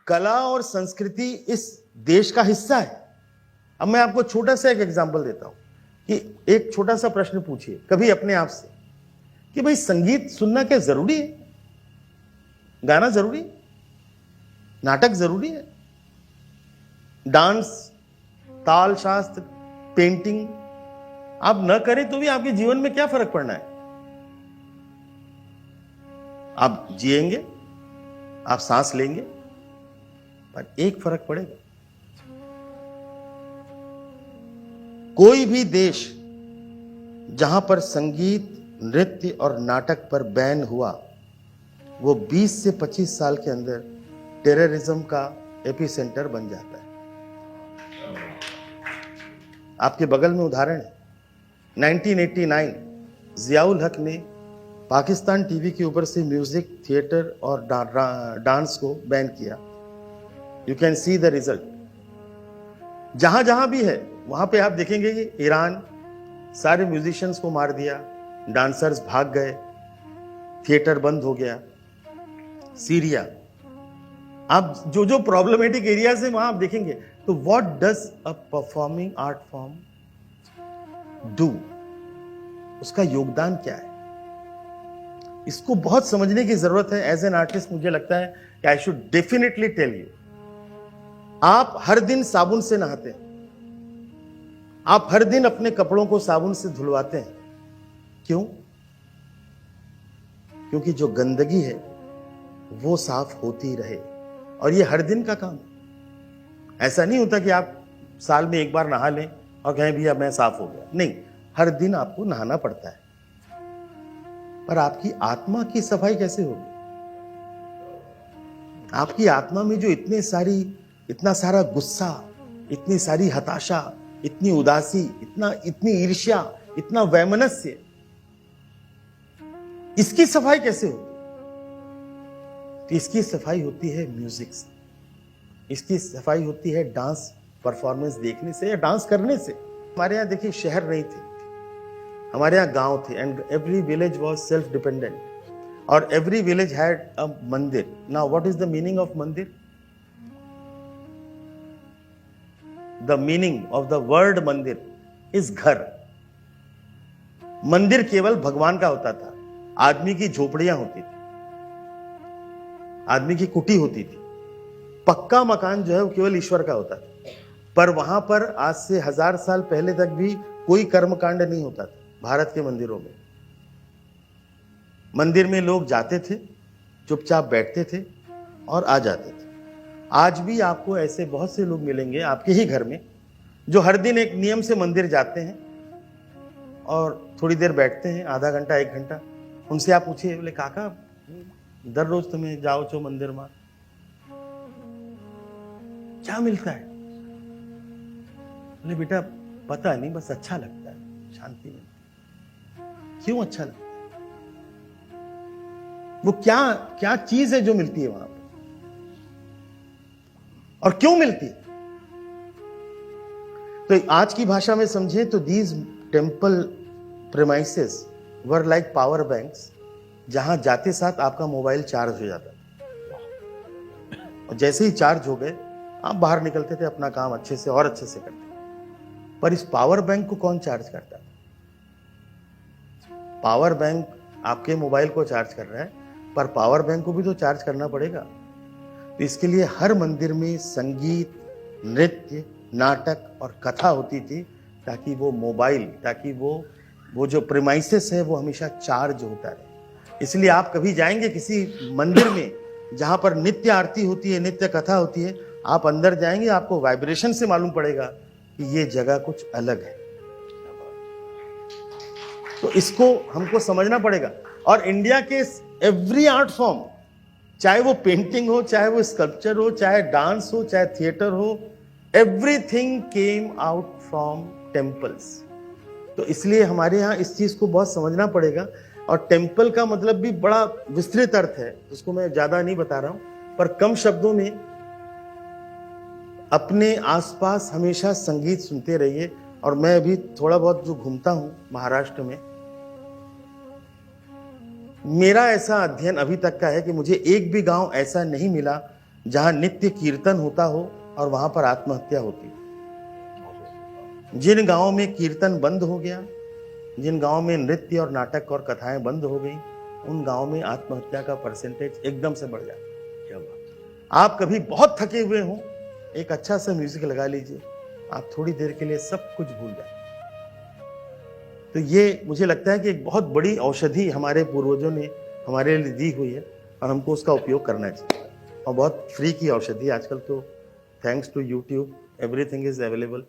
कला और संस्कृति इस देश का हिस्सा है। अब मैं आपको छोटा सा एक एग्जांपल देता हूं कि एक छोटा सा प्रश्न पूछिए कभी अपने आप से कि भाई संगीत सुनना क्या जरूरी है? गाना जरूरी है? नाटक जरूरी है? डांस, ताल शास्त्र, पेंटिंग आप न करें तो भी आपके जीवन में क्या फर्क पड़ना है? आप जिएंगे, आप सांस लेंगे, पर एक फर्क पड़ेगा। कोई भी देश जहां पर संगीत, नृत्य और नाटक पर बैन हुआ, वो 20 से 25 साल के अंदर टेररिज्म का एपिसेंटर बन जाता है। आपके बगल में उदाहरण है, 1989 जियाउल हक ने पाकिस्तान टीवी के ऊपर से म्यूजिक, थिएटर और डांस को बैन किया। You can see the result. जहां जहां भी है वहां पे आप देखेंगे कि ईरान सारे म्यूजिशियंस को मार दिया, डांसर्स भाग गए, थिएटर बंद हो गया। सीरिया, आप जो जो प्रॉब्लमेटिक एरियाज है वहां आप देखेंगे तो what does a performing art form do, उसका योगदान क्या है, इसको बहुत समझने की जरूरत है। एज एन आर्टिस्ट मुझे लगता है कि I should definitely tell you, आप हर दिन साबुन से नहाते हैं, आप हर दिन अपने कपड़ों को साबुन से धुलवाते हैं। क्यों? क्योंकि जो गंदगी है वो साफ होती रहे, और ये हर दिन का काम है। ऐसा नहीं होता कि आप साल में एक बार नहा लें और कहें भैया मैं साफ हो गया। नहीं, हर दिन आपको नहाना पड़ता है। पर आपकी आत्मा की सफाई कैसे होगी? आपकी आत्मा में जो इतना सारा गुस्सा, इतनी सारी हताशा, इतनी उदासी, इतनी ईर्ष्या, इतना वैमनस्य, इसकी सफाई कैसे होती? तो इसकी सफाई होती है म्यूजिक से, इसकी सफाई होती है डांस परफॉर्मेंस देखने से या डांस करने से। हमारे यहाँ देखिए शहर नहीं थे, हमारे यहाँ गांव थे, and every village was self dependent, और every village had a mandir. Now what is the meaning of mandir? The meaning of the word mandir is ghar. मंदिर केवल भगवान का होता था, आदमी की झोपड़ियां होती थी, आदमी की कुटी होती थी। पक्का मकान जो है वो केवल ईश्वर का होता था। पर वहां पर आज से 1000 साल पहले तक भी कोई कर्मकांड नहीं होता था। भारत के मंदिरों में, मंदिर में लोग जाते थे, चुपचाप बैठते थे और आ जाते थे। आज भी आपको ऐसे बहुत से लोग मिलेंगे आपके ही घर में जो हर दिन एक नियम से मंदिर जाते हैं और थोड़ी देर बैठते हैं, आधा घंटा, 1 घंटा। उनसे आप पूछिए, बोले काका दर रोज तुम्हें जाओ छो मंदिर में, क्या मिलता है? बोले बेटा पता नहीं, बस अच्छा लगता है, शांति मिलती है। क्यों अच्छा लगता है? वो क्या चीज है जो मिलती है वहां पर, और क्यों मिलती है? तो आज की भाषा में समझे तो these temple premises were like power banks, जहां जाते साथ आपका मोबाइल चार्ज हो जाता था, और जैसे ही चार्ज हो गए आप बाहर निकलते थे, अपना काम अच्छे से और अच्छे से करते। पर इस पावर बैंक को कौन चार्ज करता था? पावर बैंक आपके मोबाइल को चार्ज कर रहा है, पर पावर बैंक को भी तो चार्ज करना पड़ेगा। तो इसके लिए हर मंदिर में संगीत, नृत्य, नाटक और कथा होती थी, ताकि वो मोबाइल, ताकि वो जो प्रेमाइसेस है वो हमेशा चार्ज होता रहे। इसलिए आप कभी जाएंगे किसी मंदिर में जहां पर नित्य आरती होती है, नित्य कथा होती है, आप अंदर जाएंगे, आपको वाइब्रेशन से मालूम पड़ेगा कि ये जगह कुछ अलग है। तो इसको हमको समझना पड़ेगा। और इंडिया के एवरी आर्ट फॉर्म, चाहे वो पेंटिंग हो, चाहे वो स्कल्पचर हो, चाहे डांस हो, चाहे थिएटर हो, everything came out from temples. तो इसलिए हमारे यहाँ इस चीज को बहुत समझना पड़ेगा। और टेम्पल का मतलब भी बड़ा विस्तृत अर्थ है, उसको मैं ज्यादा नहीं बता रहा हूं, पर कम शब्दों में अपने आसपास हमेशा संगीत सुनते रहिए। और मैं अभी थोड़ा बहुत जो घूमता हूं महाराष्ट्र में, मेरा ऐसा अध्ययन अभी तक का है कि मुझे एक भी गांव ऐसा नहीं मिला जहां नित्य कीर्तन होता हो और वहां पर आत्महत्या होती। जिन गांवों में कीर्तन बंद हो गया, जिन गांवों में नृत्य और नाटक और कथाएं बंद हो गई, उन गांवों में आत्महत्या का परसेंटेज एकदम से बढ़ जाता। क्या बात। आप कभी बहुत थके हुए हो, एक अच्छा सा म्यूजिक लगा लीजिए, आप थोड़ी देर के लिए सब कुछ भूल जाए। तो ये मुझे लगता है कि एक बहुत बड़ी औषधि हमारे पूर्वजों ने हमारे लिए दी हुई है और हमको उसका उपयोग करना चाहिए। और बहुत फ्री की औषधि आजकल तो, thanks to YouTube everything is available.